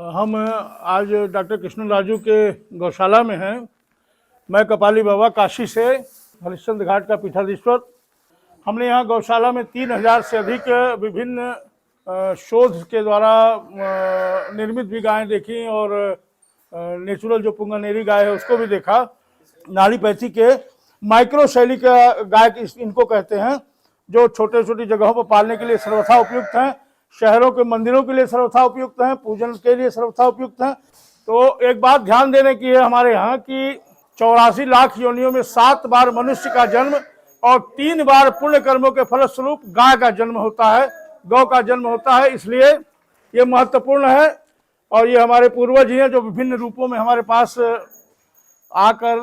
हम आज डॉक्टर कृष्ण राजू के गौशाला में हैं। मैं कपाली बाबा काशी से, हरिश्चंद्र घाट का पीठाधीश्वर। हमने यहाँ गौशाला में 3000 से अधिक विभिन्न शोध के द्वारा निर्मित भी गायें देखी और नेचुरल जो पुंगानेरी गाय है उसको भी देखा। नाड़ी पैथी के माइक्रो शैली का गाय इनको कहते हैं, जो छोटे छोटी जगहों पर पालने के लिए सर्वथा उपयुक्त हैं, शहरों के मंदिरों के लिए सर्वथा उपयुक्त हैं, पूजन के लिए सर्वथा उपयुक्त हैं। तो एक बात ध्यान देने की है हमारे यहाँ कि 84 लाख योनियों में 7 बार मनुष्य का जन्म और 3 बार पुण्य कर्मों के फलस्वरूप गाय का जन्म होता है, गौ का जन्म होता है। इसलिए ये महत्वपूर्ण है और ये हमारे पूर्वज ही हैं जो विभिन्न रूपों में हमारे पास आकर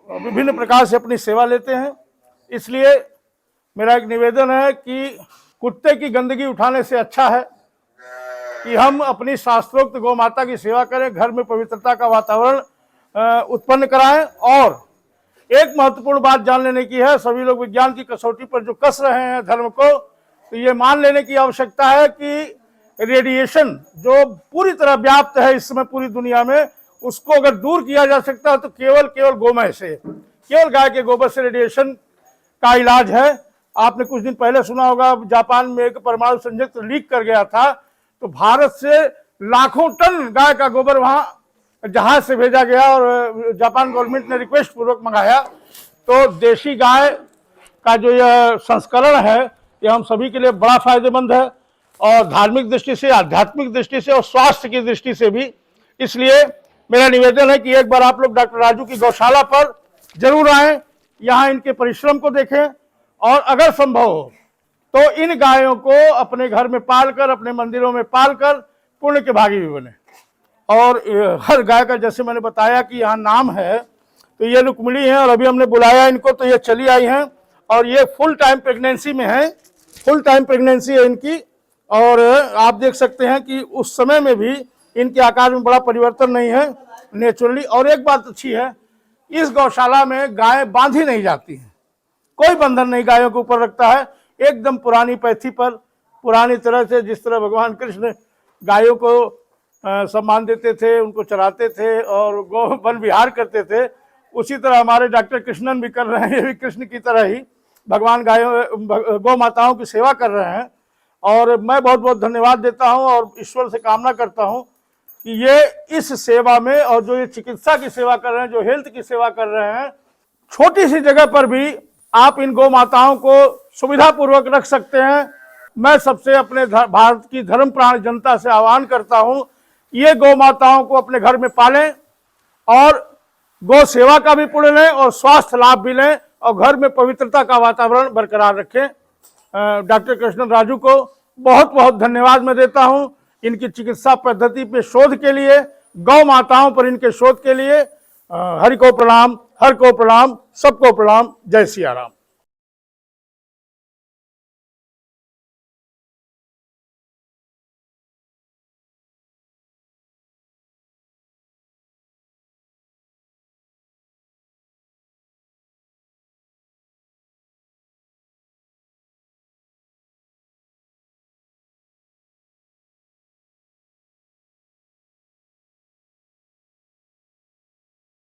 विभिन्न प्रकार से अपनी सेवा लेते हैं। इसलिए मेरा एक निवेदन है कि कुत्ते की गंदगी उठाने से अच्छा है कि हम अपनी शास्त्रोक्त गौ माता की सेवा करें, घर में पवित्रता का वातावरण उत्पन्न कराएं। और एक महत्वपूर्ण बात जान लेने की है, सभी लोग विज्ञान की कसौटी पर जो कस रहे हैं धर्म को, तो ये मान लेने की आवश्यकता है कि रेडिएशन जो पूरी तरह व्याप्त है इस समय पूरी दुनिया में, उसको अगर दूर किया जा सकता है तो केवल गोमय से, केवल गाय के गोबर से रेडिएशन का इलाज है। आपने कुछ दिन पहले सुना होगा, जापान में एक परमाणु संयंत्र लीक कर गया था, तो भारत से लाखों टन गाय का गोबर वहां जहाज से भेजा गया और जापान गवर्नमेंट ने रिक्वेस्ट पूर्वक मंगाया। तो देशी गाय का जो यह संस्करण है ये हम सभी के लिए बड़ा फायदेमंद है, और धार्मिक दृष्टि से, आध्यात्मिक दृष्टि से और स्वास्थ्य की दृष्टि से भी। इसलिए मेरा निवेदन है कि एक बार आप लोग डॉक्टर राजू की गौशाला पर जरूर आएं, यहाँ इनके परिश्रम को देखें और अगर संभव हो तो इन गायों को अपने घर में पालकर, अपने मंदिरों में पालकर पुण्य के भागी भी बने। और हर गाय का जैसे मैंने बताया कि यहाँ नाम है, तो ये रुक्मिणी है और अभी हमने बुलाया इनको तो ये चली आई हैं और ये फुल टाइम प्रेगनेंसी में है, फुल टाइम प्रेगनेंसी है इनकी। और आप देख सकते हैं कि उस समय में भी इनके आकार में बड़ा परिवर्तन नहीं है, नेचुरली। और एक बात अच्छी है, इस गौशाला में गाय बांधी नहीं जाती है, कोई बंधन नहीं गायों के ऊपर रखता है, एकदम पुरानी पैथी पर, पुरानी तरह से जिस तरह भगवान कृष्ण गायों को सम्मान देते थे, उनको चराते थे और गौ वन विहार करते थे, उसी तरह हमारे डॉक्टर कृष्णन भी कर रहे हैं। ये भी कृष्ण की तरह ही भगवान गौ माताओं की सेवा कर रहे हैं। और मैं बहुत बहुत धन्यवाद देता हूं और ईश्वर से कामना करता हूं कि ये इस सेवा में, और जो ये चिकित्सा की सेवा कर रहे हैं, जो हेल्थ की सेवा कर रहे हैं, छोटी सी जगह पर भी आप इन गौ माताओं को सुविधापूर्वक रख सकते हैं। मैं सबसे अपने भारत की धर्मप्राण जनता से आह्वान करता हूं, ये गौ माताओं को अपने घर में पालें और गौ सेवा का भी पुण्य लें और स्वास्थ्य लाभ भी लें और घर में पवित्रता का वातावरण बरकरार रखें। डॉक्टर कृष्ण राजू को बहुत बहुत धन्यवाद मैं देता हूं इनकी चिकित्सा पद्धति पे शोध के लिए, गौ माताओं पर इनके शोध के लिए। हरि को प्रणाम, हर को प्रणाम, सबको प्रणाम। जय सिया राम।